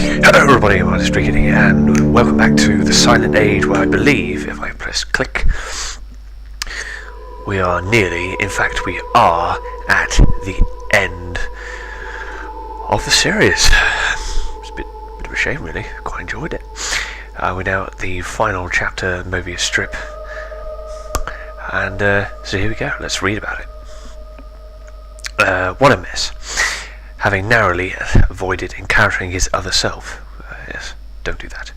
Hello everybody, I'm Streaking here, and welcome back to the Silent Age, where I believe, if I press click, we are nearly, in fact we are, at the end of the series. It's a bit of a shame really, quite enjoyed it. We're now at the final chapter, Moebius strip, and so here we go, let's read about it. What a mess. Having narrowly avoided encountering his other self. Yes, don't do that.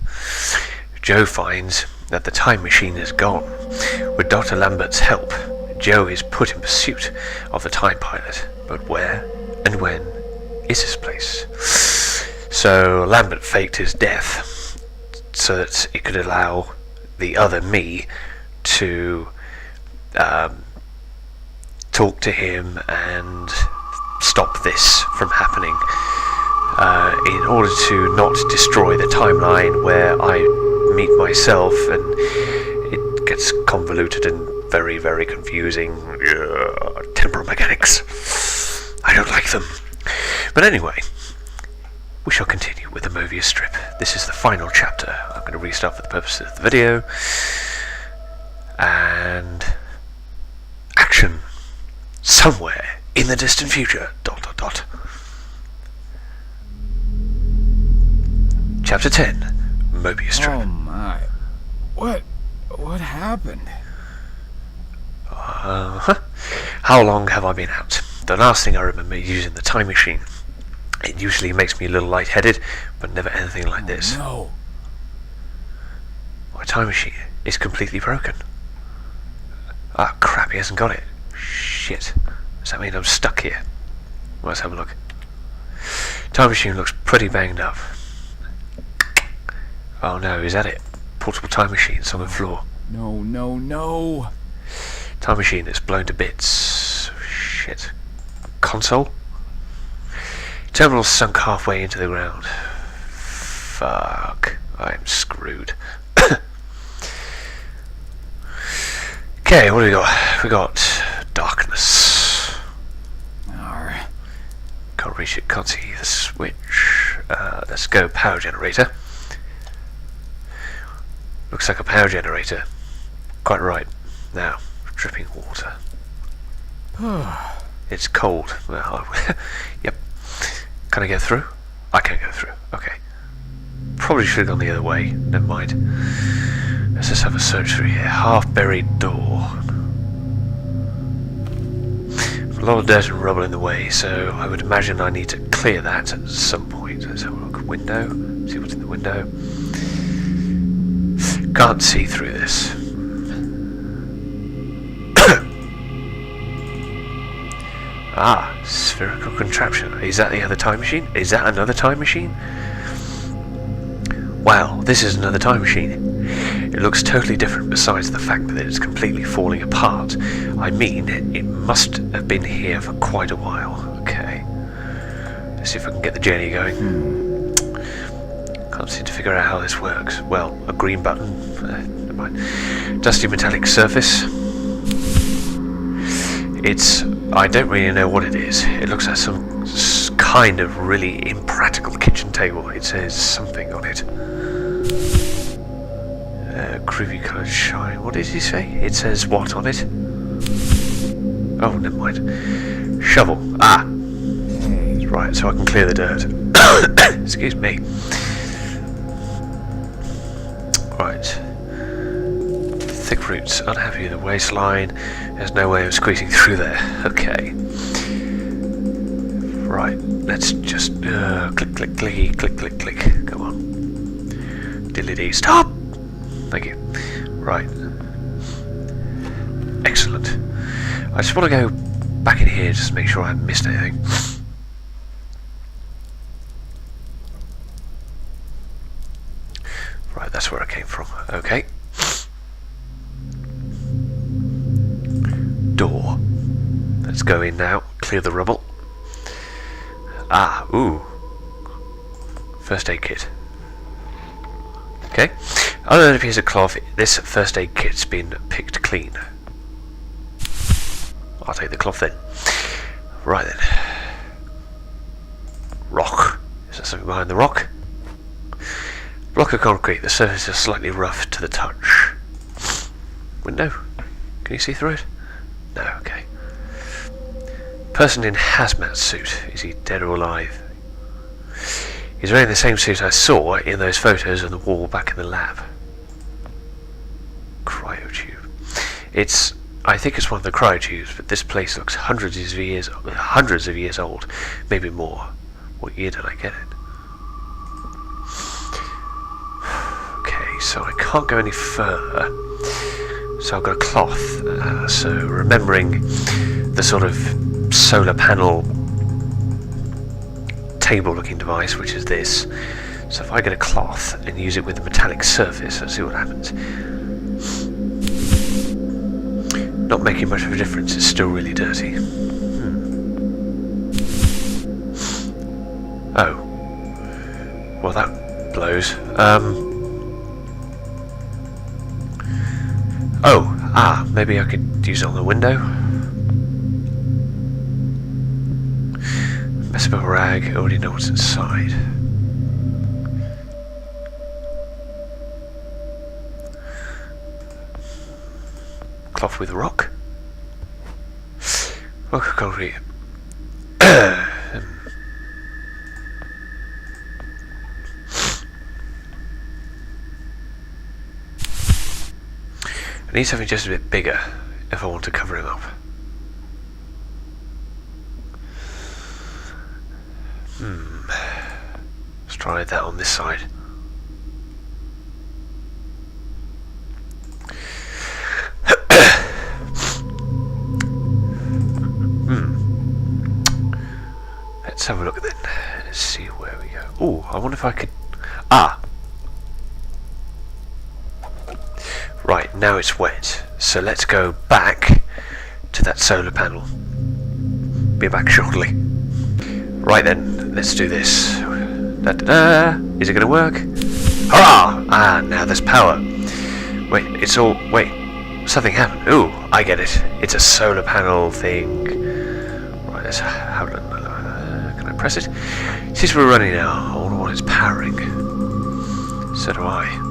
Joe finds that the time machine is gone. With Dr. Lambert's help, Joe is put in pursuit of the time pilot. But where and when is his place? So Lambert faked his death so that it could allow the other me to talk to him and stop this from happening, in order to not destroy the timeline where I meet myself, and it gets convoluted and very, very confusing. Temporal mechanics. I don't like them. But anyway, we shall continue with the Moebius strip. This is the final chapter. I'm going to restart for the purposes of the video. And action somewhere in the distant future. ... Chapter 10, Moebius strip. Oh my. What happened? How long have I been out? The last thing I remember is using the time machine. It usually makes me a little lightheaded, but never anything like this. No. My time machine is completely broken. Ah, crap, he hasn't got it. Shit. Does that mean I'm stuck here? Let's have a look. Time machine looks pretty banged up. Oh no, is that it? Portable time machine, it's on the floor. No. Time machine is blown to bits. Shit. Console? Terminal sunk halfway into the ground. Fuck. I'm screwed. Okay, what do we got? We got darkness. Can't reach it, can't see the switch. Let's go power generator. Looks like a power generator. Quite right. Now, dripping water. It's cold. Well, yep. Can I get through? I can't go through. Okay. Probably should have gone the other way. Never mind. Let's just have a search through here. Half-buried door. A lot of dirt and rubble in the way, so I would imagine I need to clear that at some point. Let's have a look. Window. See what's in the window. Can't see through this. Ah, spherical contraption. Is that the other time machine? Is that another time machine? Wow, this is another time machine. It looks totally different besides the fact that it's completely falling apart. I mean, it must have been here for quite a while. Okay. Let's see if I can get the journey going. Can't seem to figure out how this works. Well, a green button. Never mind. Dusty metallic surface. I don't really know what it is. It looks like some kind of really impractical kitchen table. It says something on it. Creepy coloured shine. What did he say? It says what on it? Oh, never mind. Shovel. Ah! Right, so I can clear the dirt. Excuse me. Right. Thick roots. Unhappy with the waistline. There's no way of squeezing through there. Okay. Right, let's just click, click, clicky, click, click, click. Come on. Diddly-dee. Stop! Thank you. Right. Excellent. I just want to go back in here just to make sure I haven't missed anything. Right, that's where I came from. Okay. Door. Let's go in now. Clear the rubble. Ah, ooh. First aid kit. Okay. Other than a piece of cloth, this first aid kit's been picked clean. I'll take the cloth then. Right then. Rock. Is there something behind the rock? Block of concrete. The surface is slightly rough to the touch. Window? Can you see through it? No, okay. Person in hazmat suit. Is he dead or alive? He's wearing the same suit I saw in those photos on the wall back in the lab. Cryotube. I think it's one of the cryotubes, but this place looks hundreds of years old, maybe more. What year did I get it? Okay, so I can't go any further. So I've got a cloth. So remembering the sort of solar panel table-looking device, which is this. So if I get a cloth and use it with a metallic surface, let's see what happens. Not making much of a difference, it's still really dirty. Oh. Well, that blows. Maybe I could use it on the window. Mess up a rag, I already know what's inside. Cloth with rock. Rock of concrete. I need something just a bit bigger if I want to cover him up. Let's try that on this side. Let's have a look then. Let's see where we go. Oh, I wonder if I could... Right, now it's wet. So let's go back to that solar panel. Be back shortly. Right then, let's do this. Da-da-da. Is it going to work? Hurrah! Now there's power. Wait, something happened. Ooh, I get it. It's a solar panel thing. Right, let's have a look. Can I press it? Since we're running now, I wonder what it's powering. So do I.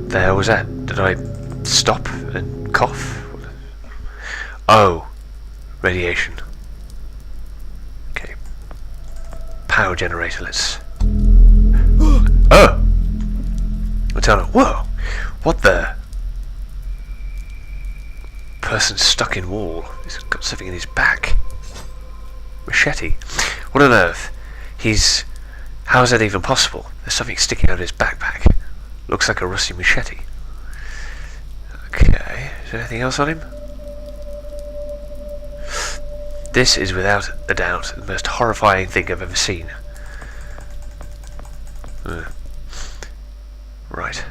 The hell was that? Did I stop and cough? Oh, radiation. Okay. Power generator, let's... Oh! Whoa! What the... Person stuck in wall. He's got something in his back. Machete. What on earth? How is that even possible? There's something sticking out of his backpack. Looks like a rusty machete. Okay, is there anything else on him? This is without a doubt the most horrifying thing I've ever seen. Right.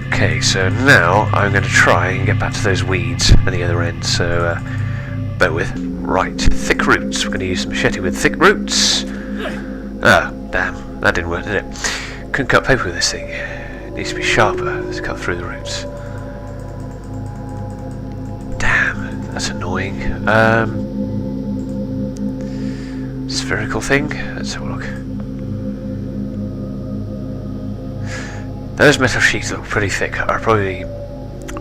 Okay, so now I'm going to try and get back to those weeds at the other end, so bear with. Right, thick roots. We're going to use the machete with thick roots. Damn, that didn't work, did it? Couldn't cut paper with this thing. It needs to be sharper to cut through the roots. Damn, that's annoying. Spherical thing? Let's have a look. Those metal sheets look pretty thick. I'd probably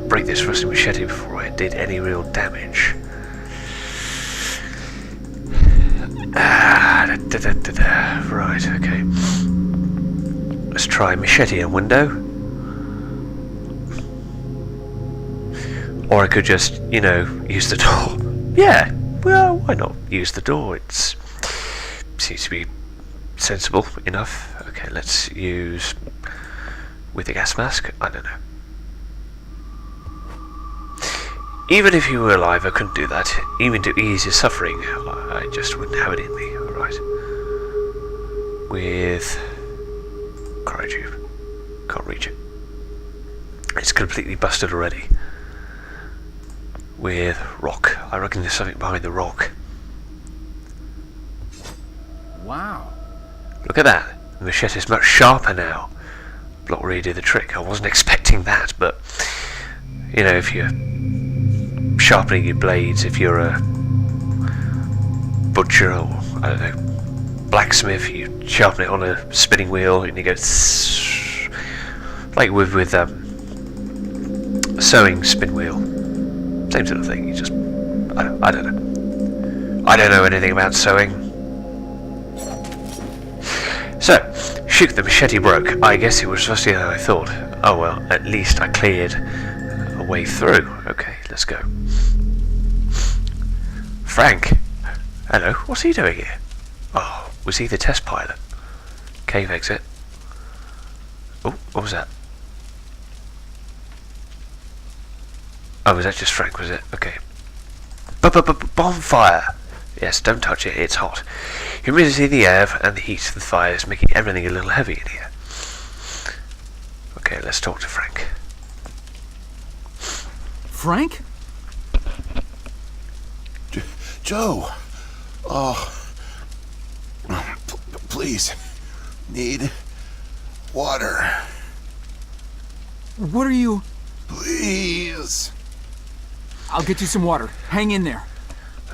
break this rusty machete before it did any real damage. Right, okay. Let's try machete and window. Or I could just, use the door. Yeah, well, why not use the door? It seems to be sensible enough. Okay, let's use with the gas mask. I don't know. Even if you were alive, I couldn't do that. Even to ease your suffering, I just wouldn't have it in me. Alright. With cryotube. Can't reach it. It's completely busted already. With rock. I reckon there's something behind the rock. Wow. Look at that. The machete's much sharper now. Block really did the trick. I wasn't expecting that, but if you're sharpening your blades if you're a butcher or, I don't know, blacksmith. You sharpen it on a spinning wheel and you go like with a sewing spin wheel. Same sort of thing. You just, I don't know. I don't know anything about sewing. So, shoot, the machete broke. I guess it was rusty than I thought. Oh well, at least I cleared a way through. Okay, let's go. Frank! Hello, what's he doing here? Oh, was he the test pilot? Cave exit. Oh, what was that? Oh, was that just Frank, was it? Okay. Bonfire! Yes, don't touch it, it's hot. Humidity in the air and the heat of the fire is making everything a little heavy in here. Okay, let's talk to Frank. Frank? Joe! Oh. Please. Need water. What are you... Please. I'll get you some water. Hang in there.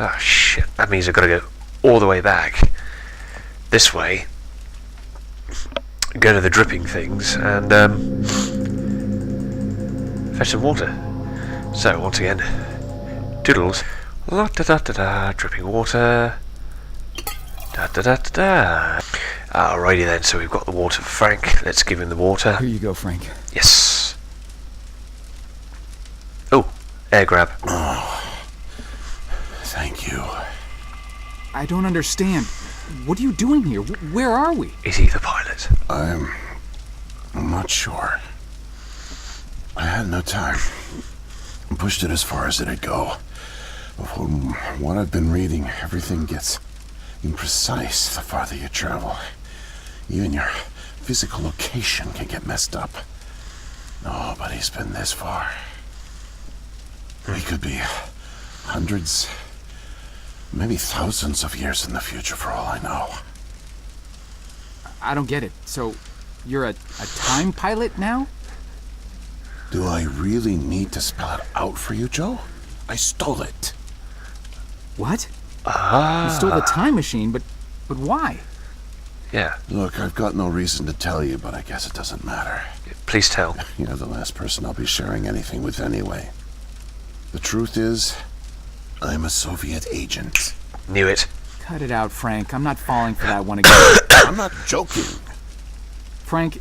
Oh shit, that means I've got to go all the way back. This way. Go to the dripping things and fetch some water. So, once again, doodles. La da da da da, dripping water. Da da da da da. Alrighty then, so we've got the water for Frank. Let's give him the water. Here you go, Frank. Yes. Oh, air grab. Oh. Thank you. I don't understand. What are you doing here? Where are we? Is he the pilot? I'm not sure. I had no time. I pushed it as far as it'd go. But from what I've been reading, everything gets imprecise the farther you travel. Even your physical location can get messed up. Nobody's been this far. We could be hundreds, maybe thousands of years in the future for all I know. I don't get it. So, you're a time pilot now? Do I really need to spell it out for you, Joe? I stole it. What? Ah. You stole the time machine, but why? Yeah, Look, I've got no reason to tell you, but I guess it doesn't matter. please tell. You're the last person I'll be sharing anything with anyway. The truth is, I'm a Soviet agent. Knew it. Cut it out, Frank. I'm not falling for that one again. I'm not joking. Frank,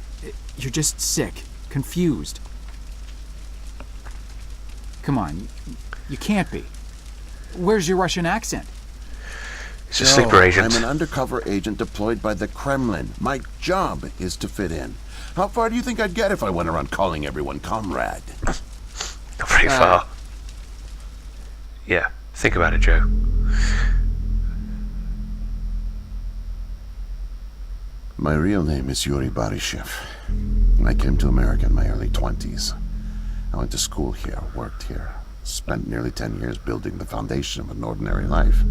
you're just sick, confused. Come on, you can't be. Where's your Russian accent? He's a sleeper agent. I'm an undercover agent deployed by the Kremlin. My job is to fit in. How far do you think I'd get if I went around calling everyone comrade? Not very far. Yeah, think about it, Joe. My real name is Yuri Barishev. I came to America in my early 20s. I went to school here, worked here, spent nearly 10 years building the foundation of an ordinary life.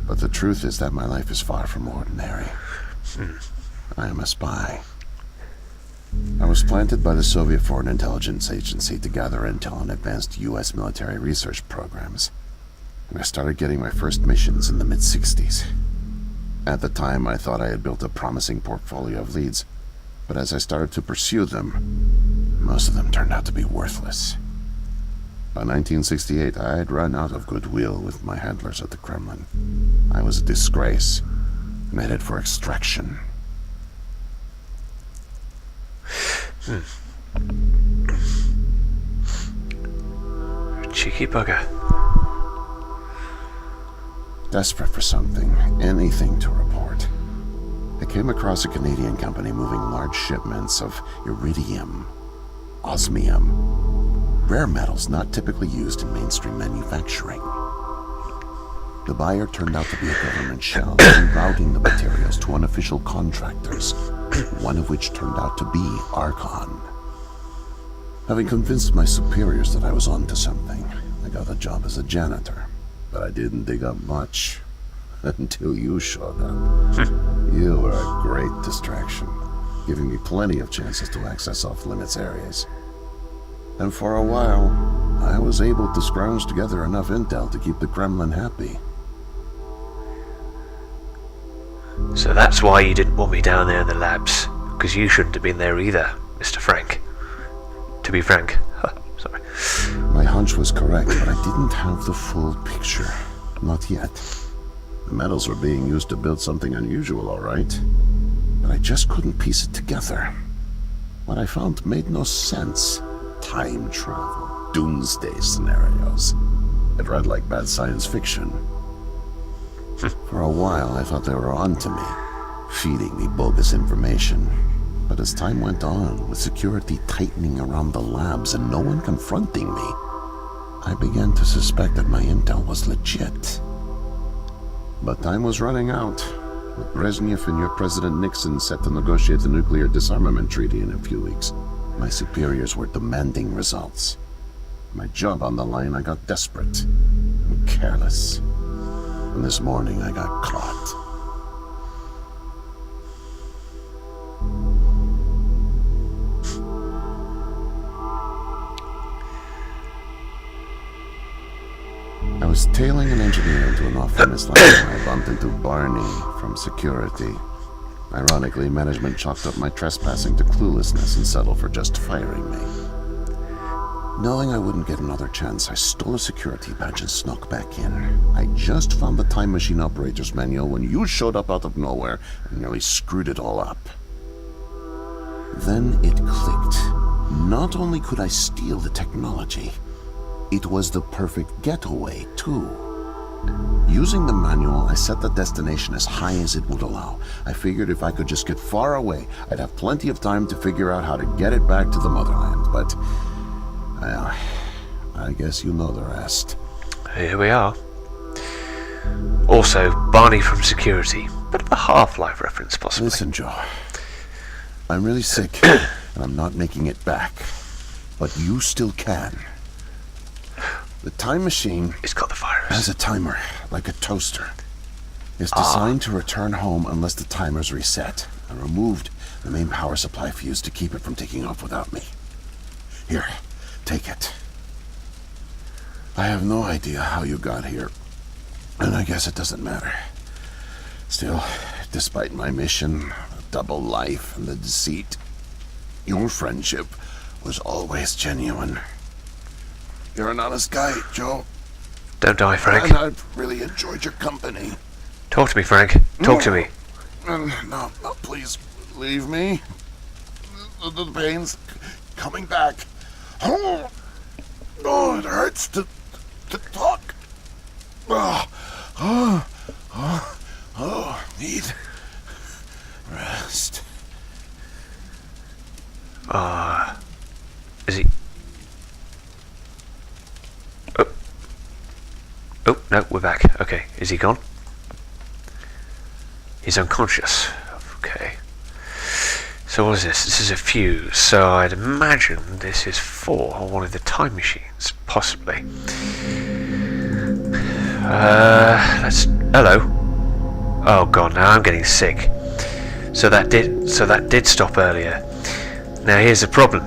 But the truth is that my life is far from ordinary. I am a spy. I was planted by the Soviet Foreign Intelligence Agency to gather intel on advanced U.S. military research programs. And I started getting my first missions in the mid-60s. At the time, I thought I had built a promising portfolio of leads, but as I started to pursue them, most of them turned out to be worthless. By 1968, I had run out of goodwill with my handlers at the Kremlin. I was a disgrace, and headed for extraction. Cheeky bugger. Desperate for something, anything to report. I came across a Canadian company moving large shipments of iridium, osmium, rare metals not typically used in mainstream manufacturing. The buyer turned out to be a government shell, rerouting the materials to unofficial contractors, one of which turned out to be Archon. Having convinced my superiors that I was onto something, I got a job as a janitor, but I didn't dig up much until you showed up. You were a great distraction, giving me plenty of chances to access off-limits areas. And for a while, I was was able to scrounge together enough intel to keep the Kremlin happy. So that's why you didn't want me down there in the labs, because you shouldn't have been there either, Mr. Frank. To be frank. Sorry. My hunch was correct, but I didn't have the full picture. Not yet. The metals were being used to build something unusual, all right. But I just couldn't piece it together. What I found made no sense. Time travel, doomsday scenarios. It read like bad science fiction. For a while, I thought they were onto me, feeding me bogus information. But as time went on, with security tightening around the labs and no one confronting me, I began to suspect that my intel was legit. But time was running out, with Brezhnev and your President Nixon set to negotiate the nuclear disarmament treaty in a few weeks. My superiors were demanding results. My job on the line, I got desperate and careless. And this morning I got caught. I was tailing an engineer into an off-premise lab when I bumped into Barney from security. Ironically, management chalked up my trespassing to cluelessness and settled for just firing me. Knowing I wouldn't get another chance, I stole a security badge and snuck back in. I just found the time machine operator's manual when you showed up out of nowhere and nearly screwed it all up. Then it clicked. Not only could I steal the technology, it was the perfect getaway, too. Using the manual, I set the destination as high as it would allow. I figured if I could just get far away, I'd have plenty of time to figure out how to get it back to the motherland, but... well, I guess you know the rest. Here we are. Also, Barney from security. Bit of a Half-Life reference, possibly. Listen, Joe. I'm really sick, and I'm not making it back. But you still can. The time machine... It's got the virus. ...has a timer, like a toaster. It's designed to return home unless the timer's reset. I removed the main power supply fuse to keep it from taking off without me. Here, take it. I have no idea how you got here, and I guess it doesn't matter. Still, despite my mission, the double life, and the deceit, your friendship was always genuine. You're an honest guy, Joe. Don't die, Frank. And I've really enjoyed your company. Talk to me, Frank. Talk to me. No, please, leave me. The pain's coming back. Oh, it hurts to talk. Need rest. Is he... Oh, no, we're back. Okay, is he gone? He's unconscious. Okay. So what is this? This is a fuse. So I'd imagine this is for one of the time machines, possibly. Hello. Oh god, now I'm getting sick. So that did stop earlier. Now here's the problem.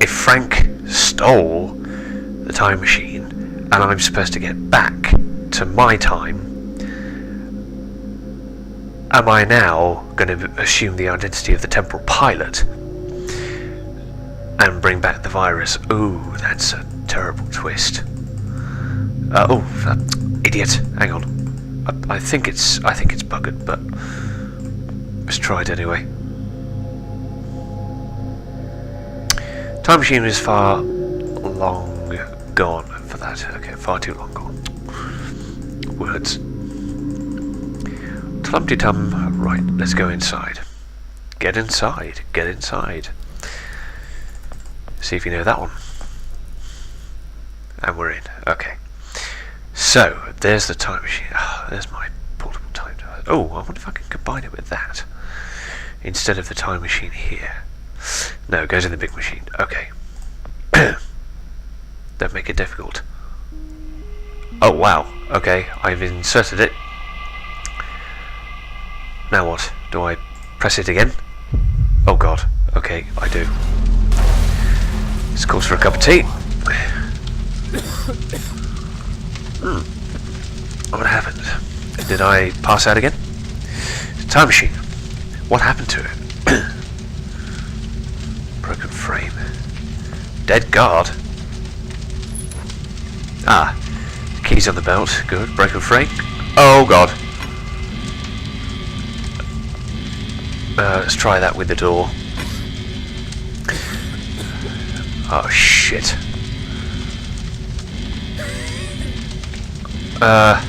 If Frank stole the time machine, and I'm supposed to get back to my time, am I now going to assume the identity of the temporal pilot and bring back the virus? Ooh, that's a terrible twist. Idiot! Hang on. I think it's buggered, but let's try it anyway. Time machine is far long gone for that. Okay, far too long gone. Words. Tum-de-tum. Right, let's go inside. Get inside. Get inside. See if you know that one. And we're in. Okay. So, there's the time machine. There's my portable time device. Oh, I wonder if I can combine it with that instead of the time machine here. No, it goes in the big machine. Okay. Don't make it difficult. Oh, wow. Okay, I've inserted it. Now what? Do I press it again? Oh god. Okay, I do. This calls for a cup of tea. What happened? Did I pass out again? Time machine. What happened to it? Broken frame. Dead guard. Ah. Keys on the belt. Good. Broken frame. Oh god. Let's try that with the door. Oh shit. Oh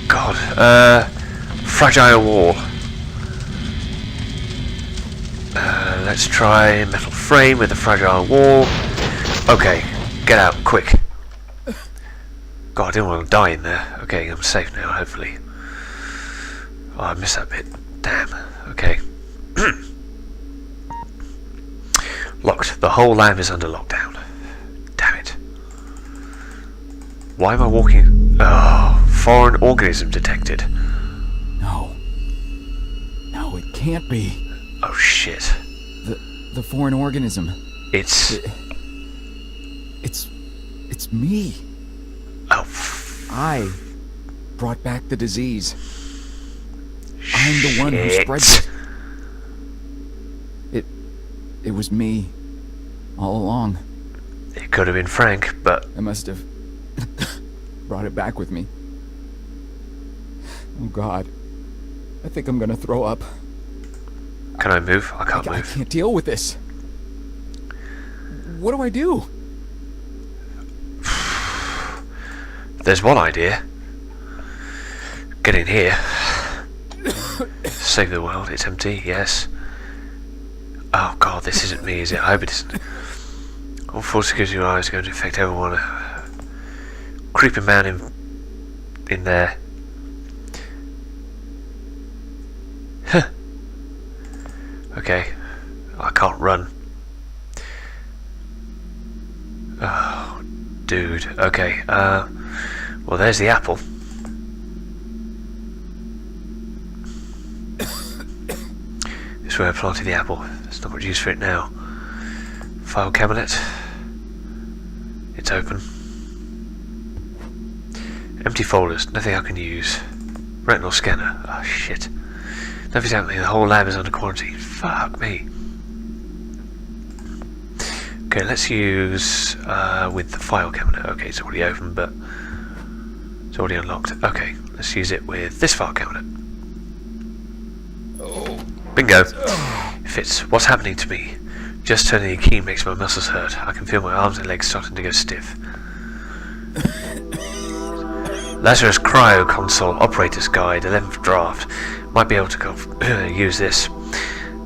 god. Fragile wall. Let's try metal frame with a fragile wall. Okay, get out, quick. God, I didn't want to die in there. Okay, I'm safe now, hopefully. Oh, I missed that bit. Damn. Okay. Locked. The whole lab is under lockdown. Damn it. Why am I walking? Oh, foreign organism detected. No. No, it can't be. Oh shit. The foreign organism. It's me. Oh. I brought back the disease. I'm the one who spreads it. It was me. All along. It could have been Frank, but I must have brought it back with me. Oh God. I think I'm gonna throw up. can I move? I can't I move. can't deal with this. What do I do? There's one idea. Get in here. Save the world. It's empty. Yes. Oh god, this isn't me, is it? I hope it isn't. All full security eyes are going to affect everyone. Creeping man in there. Huh. Okay. I can't run. Oh, dude. Okay. Well, there's the apple. This is where I planted the apple. There's not much use for it now. File cabinet. It's open. Empty folders. Nothing I can use. Retinal scanner. Oh shit. Nothing's happening. The whole lab is under quarantine. Fuck me. Okay, let's use with the file cabinet. Okay, it's already open, but it's already unlocked. Okay, let's use it with this file cabinet. Bingo. Fits. What's happening to me? Just turning the key makes my muscles hurt. I can feel my arms and legs starting to go stiff. Lazarus Cryo Console Operator's Guide, 11th draft. Might be able to use this.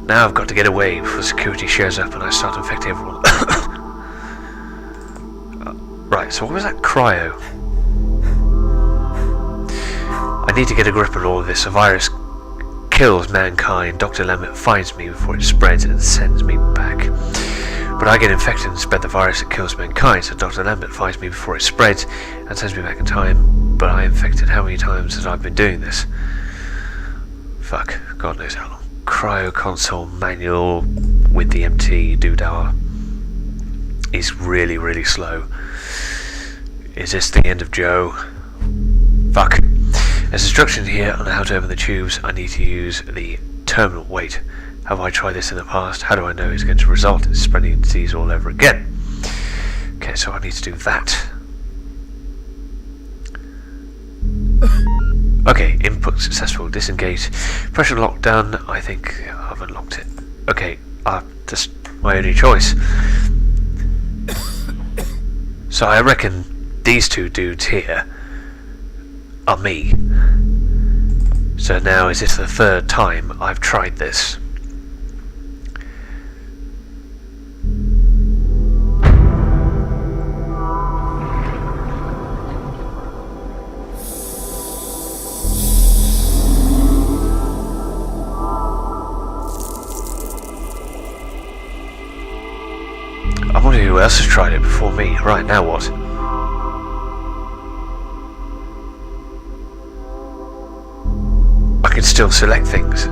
Now I've got to get away before security shows up and I start infecting everyone. Right, so what was that cryo? I need to get a grip on all of this. A virus kills mankind. Dr. Lambert finds me before it spreads and sends me back. But I get infected and spread the virus that kills mankind, so Dr. Lambert finds me before it spreads and sends me back in time. But I infected how many times has I been doing this? Fuck, God knows how long. Cryo console manual with the MT doodah is really, really slow. Is this the end of Joe? Fuck. There's instruction here on how to open the tubes. I need to use the terminal. Wait, have I tried this in the past? How do I know it's going to result in spreading disease all over again? Okay, so I need to do that. Okay, input successful. Disengage. Pressure lock done. I think I've unlocked it. Okay, that's my only choice. So I reckon these two dudes here are me. So now is this the third time I've tried this? I wonder who else has tried it before me. Right, now what? I can still select things.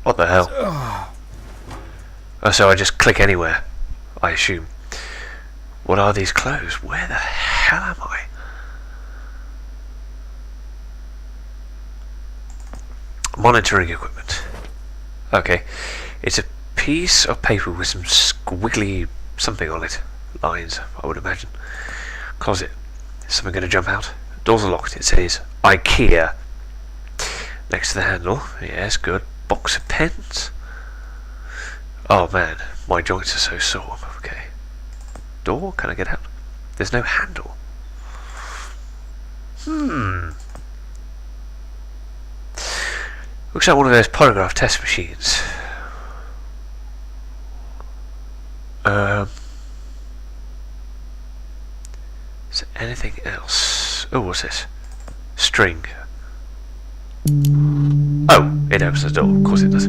What the hell? Oh, so I just click anywhere, I assume. What are these clothes? Where the hell am I? Monitoring equipment. Okay. It's a piece of paper with some squiggly something on it. Lines, I would imagine. Closet. Is something going to jump out? Doors are locked. It says IKEA. Next to the handle. Yes, good. Box of pens. Oh man, my joints are so sore. Okay. Door? Can I get out? There's no handle. Looks like one of those polygraph test machines. Is there anything else? Oh, what's this? String. Oh, it opens the door. Of course it does.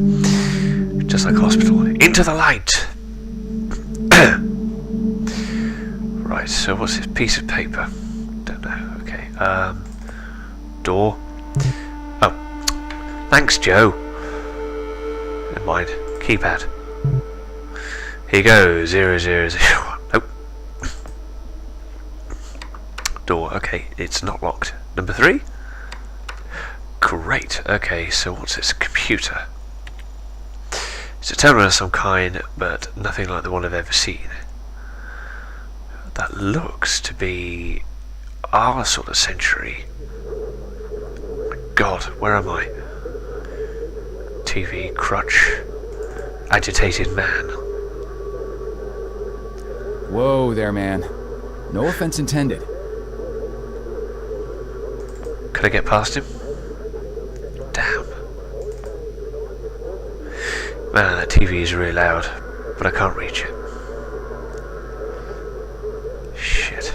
Just like a hospital. Into the light! Right, so what's this piece of paper? Don't know. Okay. Door. Oh. Thanks, Joe. Never mind. Keypad. Here you go. 0001. Nope. Door. Okay, it's not locked. Number 3? Great. Okay, so what's this? Computer. It's a terminal of some kind, but nothing like the one I've ever seen. That looks to be our sort of century. My God, where am I? TV, crutch, agitated man. Whoa there, man. No offense intended. Could I get past him? Damn. Man, that TV is really loud, but I can't reach it. Shit.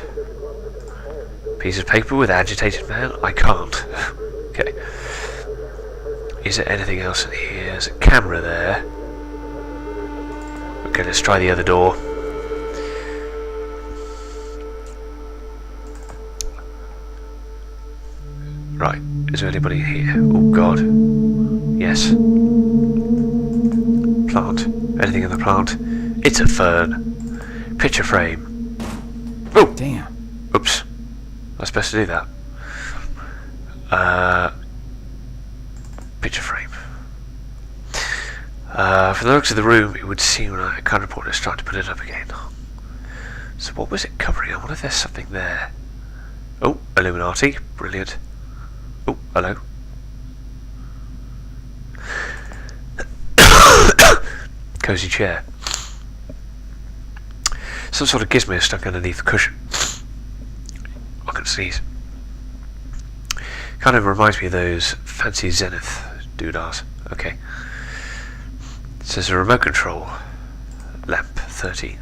Piece of paper with agitated man? I can't. Okay. Is there anything else in here? There's a camera there. Okay, let's try the other door. Right, is there anybody here? Oh God. Yes. Plant. Anything in the plant? It's a fern. Picture frame. Oh! Damn. Oops. I was supposed to do that. Picture frame. From the looks of the room, it would seem like a kind of reporter is trying to put it up again. So what was it covering? I wonder if there's something there. Oh, Illuminati. Brilliant. Oh, hello. Cozy chair. Some sort of gizmo stuck underneath the cushion. I can sneeze. Kind of reminds me of those fancy Zenith doodahs. Okay. It says a remote control. Lamp 13.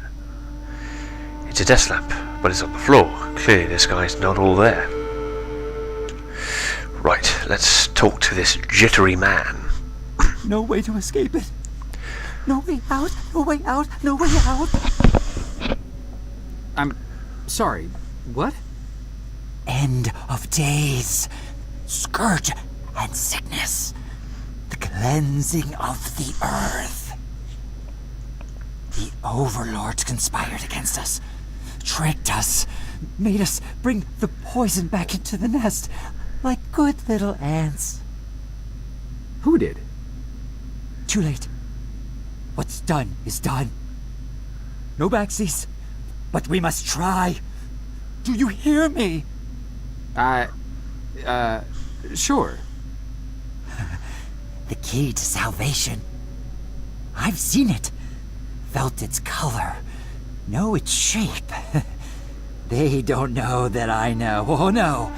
It's a desk lamp, but it's on the floor. Clearly this guy's not all there. Right, let's talk to this jittery man. No way to escape it. No way out, no way out, no way out. I'm sorry. What? End of days. Scourge and sickness. The cleansing of the earth. The overlords conspired against us. Tricked us. Made us bring the poison back into the nest. Like good little ants. Who did? Too late. What's done is done. No backsies, but we must try. Do you hear me? Sure. The key to salvation. I've seen it. Felt its color. Know its shape. They don't know that I know. Oh no.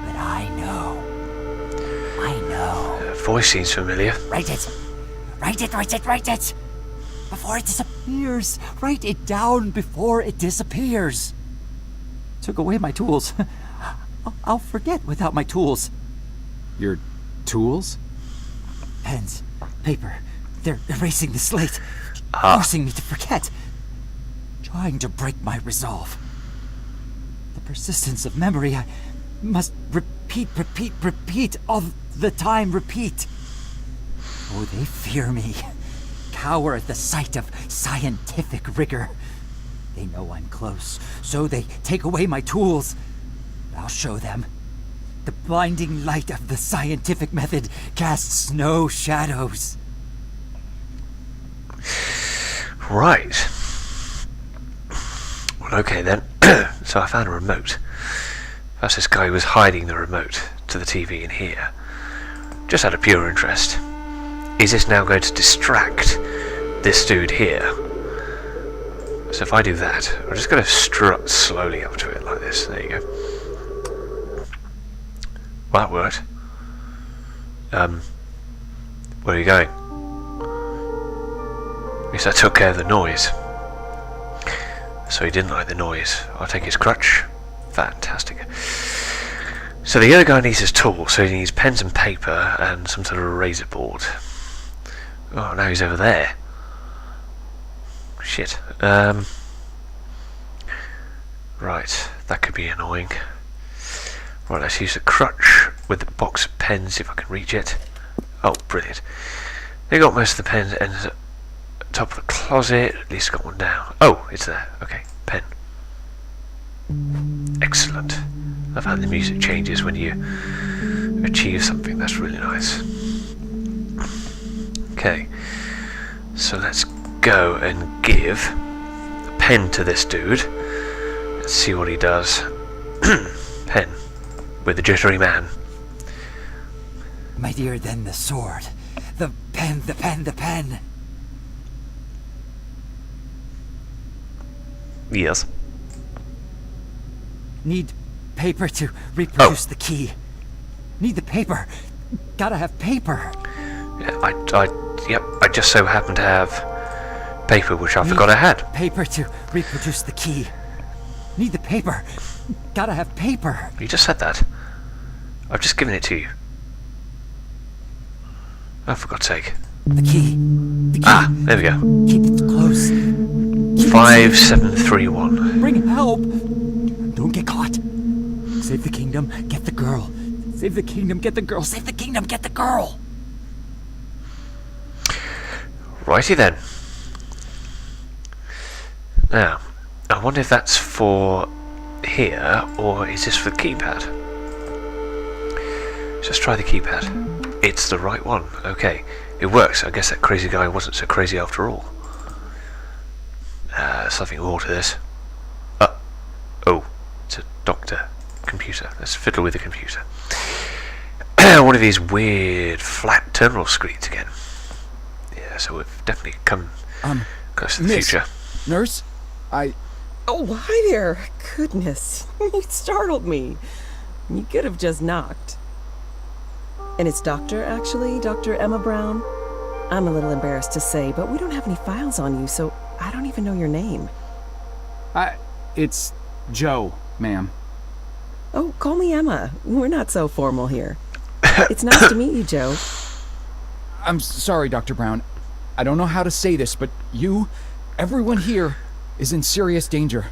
But I know. I know. Voice seems familiar. Write it. Write it, write it, write it. Before it disappears. Write it down before it disappears. Took away my tools. I'll forget without my tools. Your tools? Pens, paper. They're erasing the slate. Ah. Forcing me to forget. Trying to break my resolve. The persistence of memory. I must repeat all the time. Repeat. Oh, they fear me. Cower at the sight of scientific rigor. They know I'm close, so they take away my tools. I'll show them. The blinding light of the scientific method casts no shadows. Right. Well, okay then. So I found a remote. Perhaps this guy was hiding the remote to the TV in here. Just out of pure interest. Is this now going to distract this dude here? So if I do that, I'm just going to strut slowly up to it like this. There you go. Well, that worked. Where are you going? I guess I took care of the noise. So he didn't like the noise. I'll take his crutch. Fantastic. So the other guy needs his tools, so he needs pens and paper and some sort of razor board. Oh, now he's over there. Shit. Right, that could be annoying. Right, let's use the crutch with the box of pens if I can reach it. Oh, brilliant. They got most of the pens ends at the top of the closet. At least got one down. Oh, it's there. Okay, pen. Excellent. I've had the music changes when you achieve something. That's really nice. Okay, so let's go and give a pen to this dude. Let's see what he does. Pen with the jittery man. Mightier than the sword. The pen, the pen, the pen. Yes. Need paper to reproduce the key. Need the paper. Gotta have paper. Yeah, yep, I just so happen to have paper which I forgot I had. Paper to reproduce the key. Need the paper. Gotta have paper. You just said that. I've just given it to you. Oh, for God's sake. The key. The key. Ah, there we go. Keep it close. 5731. Bring help. Don't get caught. Save the kingdom, get the girl. Save the kingdom, get the girl. Save the kingdom, get the girl. Righty then. Now, I wonder if that's for here, or is this for the keypad? Let's try the keypad. It's the right one. Okay, it works. I guess that crazy guy wasn't so crazy after all. Something more to this. Oh, it's a doctor computer. Let's fiddle with the computer. One of these weird flat terminal screens again. Yeah, so we've definitely come close to the Miss, future. Nurse, Oh, hi there. Goodness, you startled me. You could have just knocked. And it's Doctor, actually, Dr. Emma Brown. I'm a little embarrassed to say, but we don't have any files on you, so I don't even know your name. it's Joe, ma'am. Oh, call me Emma. We're not so formal here. It's nice to meet you, Joe. I'm sorry, Dr. Brown. I don't know how to say this, but everyone here is in serious danger.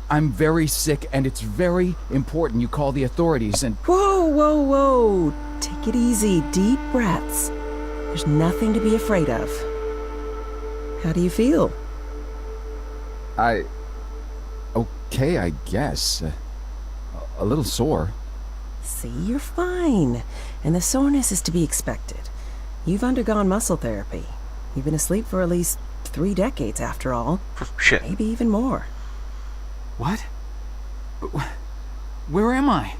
I'm very sick, and it's very important you call the authorities and... Whoa, whoa, whoa. Take it easy. Deep breaths. There's nothing to be afraid of. How do you feel? Okay, I guess. A little sore. See, you're fine. And the soreness is to be expected. You've undergone muscle therapy. You've been asleep for at least 3 decades, after all. Shit. Maybe even more. What? Where am I?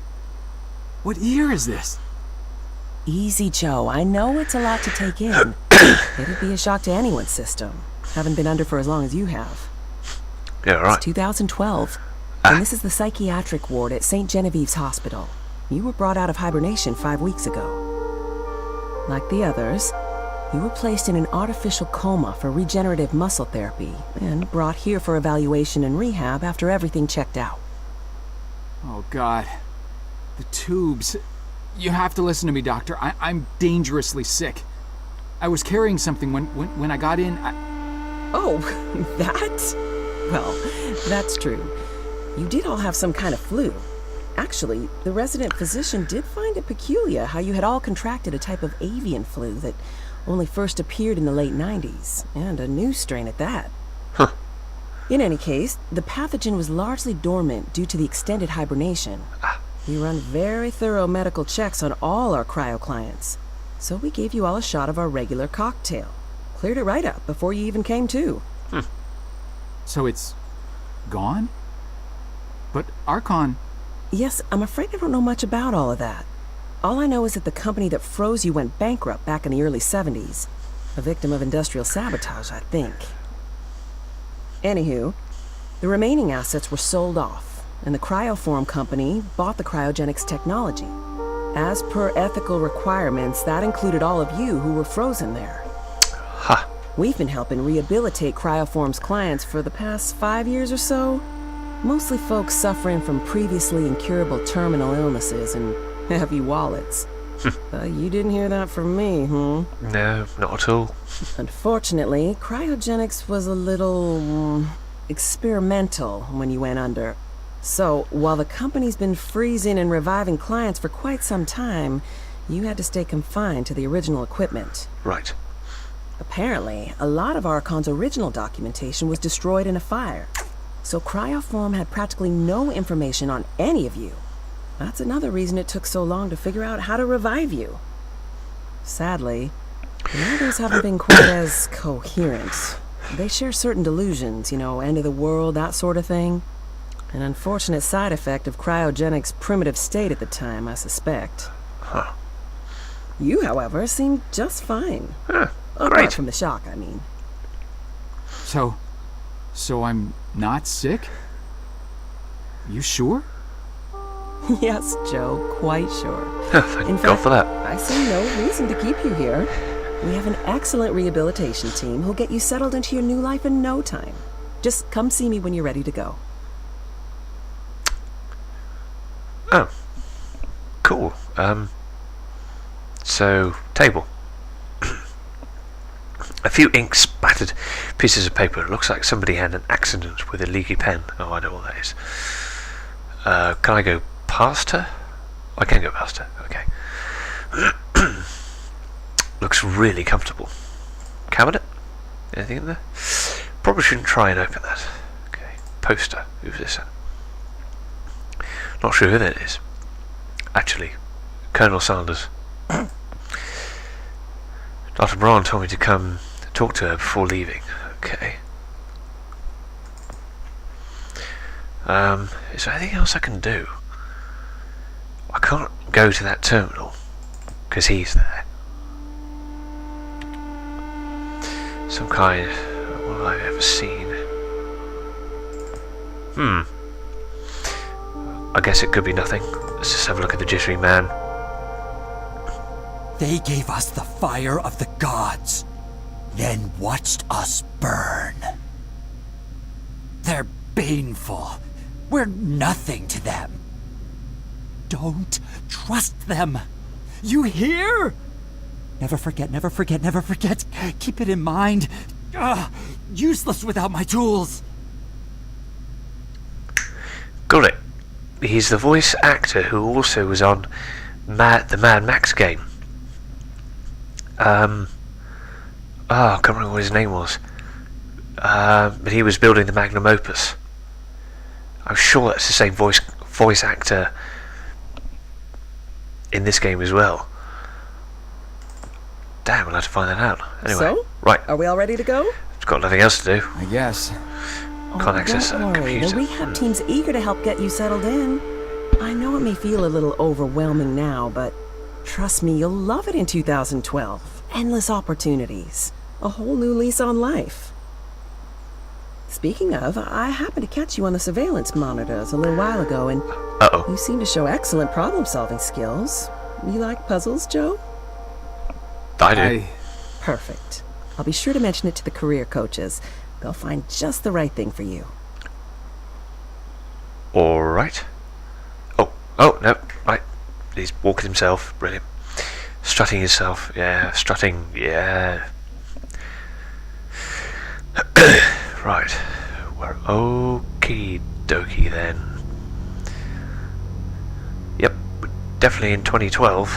What year is this? Easy, Joe. I know it's a lot to take in. It'd be a shock to anyone's system. Haven't been under for as long as you have. Yeah, right. It's 2012. And this is the psychiatric ward at St. Genevieve's Hospital. You were brought out of hibernation 5 weeks ago. Like the others, you were placed in an artificial coma for regenerative muscle therapy and brought here for evaluation and rehab after everything checked out. Oh, God. The tubes. You have to listen to me, Doctor. I'm dangerously sick. I was carrying something when I got in. Oh, that? Well, that's true. You did all have some kind of flu. Actually, the resident physician did find it peculiar how you had all contracted a type of avian flu that only first appeared in the late 90s, and a new strain at that. Huh. In any case, the pathogen was largely dormant due to the extended hibernation. We run very thorough medical checks on all our cryo clients, so we gave you all a shot of our regular cocktail. Cleared it right up before you even came to. So it's gone? But Archon... Yes, I'm afraid I don't know much about all of that. All I know is that the company that froze you went bankrupt back in the early 70s. A victim of industrial sabotage, I think. Anywho, the remaining assets were sold off, and the Cryoform company bought the cryogenics technology. As per ethical requirements, that included all of you who were frozen there. Ha. We've been helping rehabilitate Cryoform's clients for the past 5 years or so. Mostly folks suffering from previously incurable terminal illnesses and heavy wallets. You didn't hear that from me, No, not at all. Unfortunately, cryogenics was a little experimental when you went under. So, while the company's been freezing and reviving clients for quite some time, you had to stay confined to the original equipment. Right. Apparently, a lot of Archon's original documentation was destroyed in a fire. So Cryoform had practically no information on any of you. That's another reason it took so long to figure out how to revive you. Sadly, the others haven't been quite as coherent. They share certain delusions, end of the world, that sort of thing. An unfortunate side effect of cryogenics' primitive state at the time, I suspect. Huh. You, however, seemed just fine. Great. Apart from the shock, I mean. So I'm not sick? You sure? Yes, Joe, quite sure. Thank In God fact, for that. I see no reason to keep you here. We have an excellent rehabilitation team who'll get you settled into your new life in no time. Just come see me when you're ready to go. Oh. Cool. So, table. A few ink spattered pieces of paper. It looks like somebody had an accident with a leaky pen. Oh, I know what that is. Can I go past her? I can go past her. Okay. Looks really comfortable. Cabinet? Anything in there? Probably shouldn't try and open that. Okay. Poster. Who's this? Not sure who that is. Actually, Colonel Sanders. Dr. Braun told me to come talk to her before leaving. Okay. Is there anything else I can do? I can't go to that terminal because he's there. Some kind. What have I ever seen? I guess it could be nothing. Let's just have a look at the jittery man. They gave us the fire of the gods, then watched us burn. They're baneful. We're nothing to them. Don't trust them. You hear? Never forget, never forget, never forget. Keep it in mind. Useless without my tools. Got it. He's the voice actor who also was on the Mad Max game. I can't remember what his name was. But he was building the magnum opus. I'm sure that's the same voice actor in this game as well. Damn, we'll have to find that out. Anyway, So? right. Are we all ready to go? I've got nothing else to do. I guess. Can't access don't a worry. computer. The rehab team's eager to help get you settled in. I know it may feel a little overwhelming now, but trust me, you'll love it in 2012. Endless opportunities. A whole new lease on life. Speaking of, I happened to catch you on the surveillance monitors a little while ago, and Uh-oh. you seem to show excellent problem-solving skills. You like puzzles, Joe? I do. Perfect. I'll be sure to mention it to the career coaches. They'll find just the right thing for you. Alright. Oh, no. Right. He's walking himself. Brilliant. Strutting himself. Yeah, strutting. Yeah. Right. We're okie dokie then. definitely in 2012.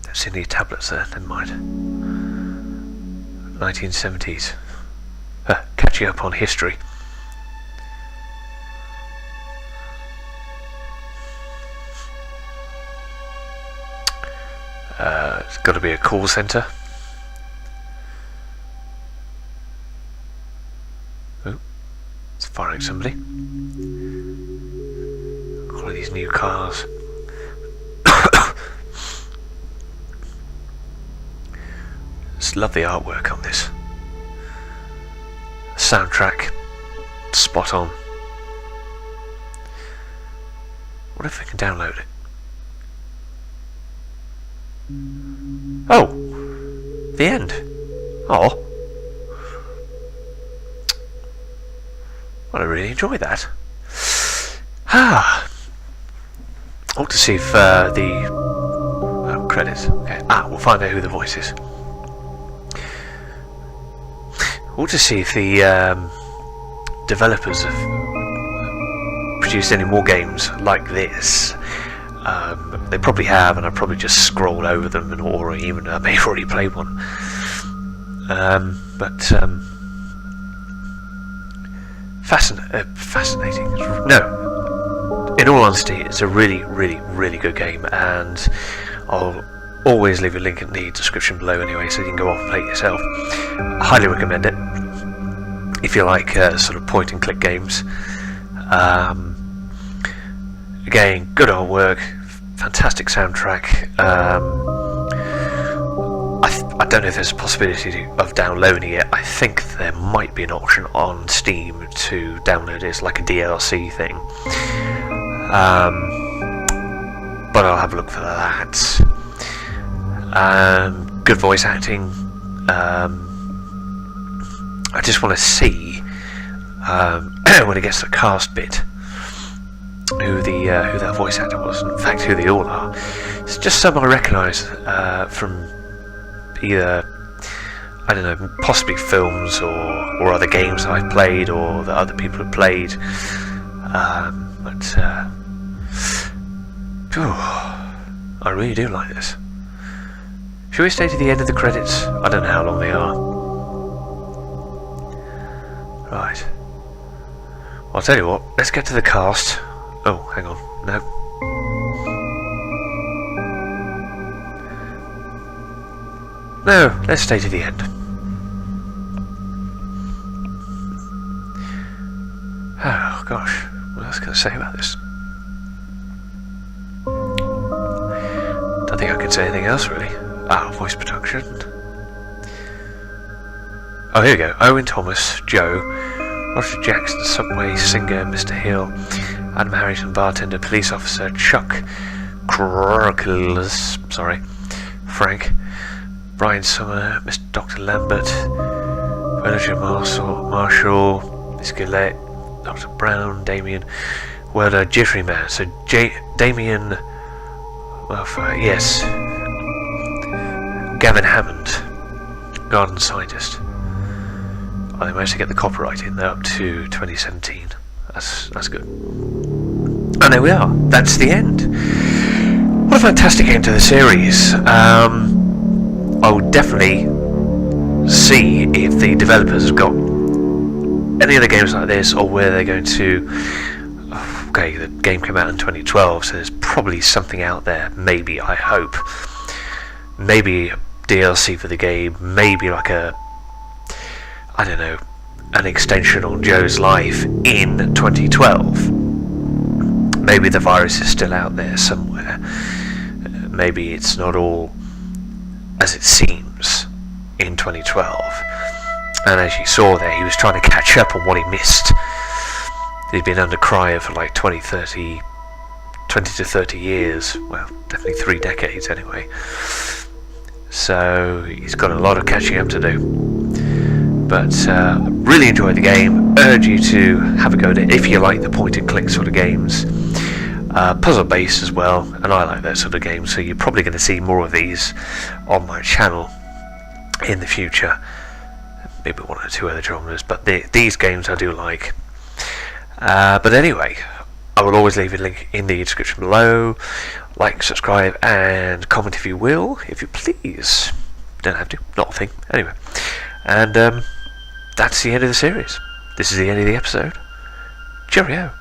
I've seen the tablets there, never mind. 1970s. Catching up on history. It's got to be a call centre. Oh, it's firing somebody. All of these new cars. Just love the artwork on this. Soundtrack, spot on. What if I can download it? Oh, the end. Oh, well, I really enjoyed that. I want to see if the credits. Okay. We'll find out who the voice is. I want to see if the developers have produced any more games like this. They probably have, and I probably just scrolled over them, or even I may have already played one. Fascinating. No, in all honesty, it's a really, really, really good game, and I'll always leave a link in the description below anyway, so you can go off and play it yourself. I highly recommend it if you like sort of point and click games. Again, good artwork, fantastic soundtrack. I don't know if there's a possibility of downloading it. I think there might be an option on Steam to download it as like a DLC thing. But I'll have a look for that. Good voice acting. I just want to see when it gets to the cast bit who that voice actor was. In fact, who they all are. It's just some I recognise from either, I don't know, possibly films or other games that I've played or that other people have played. I really do like this. Shall we stay to the end of the credits? I don't know how long they are. Right. Well, I'll tell you what, let's get to the cast. Oh, hang on. No. No, let's stay to the end. Oh, gosh. What else can I say about this? Don't think I can say anything else, really. Voice production. Oh, here we go. Owen Thomas, Joe, Roger Jackson, Subway singer, Mr. Hill, Adam Harrington, bartender, police officer, Chuck Crockles, Frank, Brian Summer, Mr. Dr. Lambert, Manager Marshall, Miss Gillette, Dr. Brown, Damien, Welder, Jeffrey Man. So Damien, yes, Gavin Hammond, garden scientist. They managed to get the copyright in there up to 2017. That's good. And there we are. That's the end. What a fantastic end to the series. I will definitely see if the developers have got any other games like this, or where they're going to. Okay, the game came out in 2012, so there's probably something out there. Maybe, I hope. Maybe a DLC for the game. Maybe like a, I don't know, an extension on Joe's life in 2012. Maybe the virus is still out there somewhere. Maybe it's not all as it seems in 2012. And as you saw there, he was trying to catch up on what he missed. He'd been under cryo for like 20 to 30 years. Well, definitely 3 decades anyway. So he's got a lot of catching up to do. But really enjoyed the game. Urge you to have a go at it if you like the point and click sort of games. Puzzle based as well, and I like that sort of game, so you're probably going to see more of these on my channel in the future. Maybe 1 or 2 other genres, but these games I do like. But anyway, I will always leave a link in the description below. Like, subscribe, and comment if you will, if you please. Don't have to, not a thing. Anyway, and that's the end of the series. This is the end of the episode. Cheerio.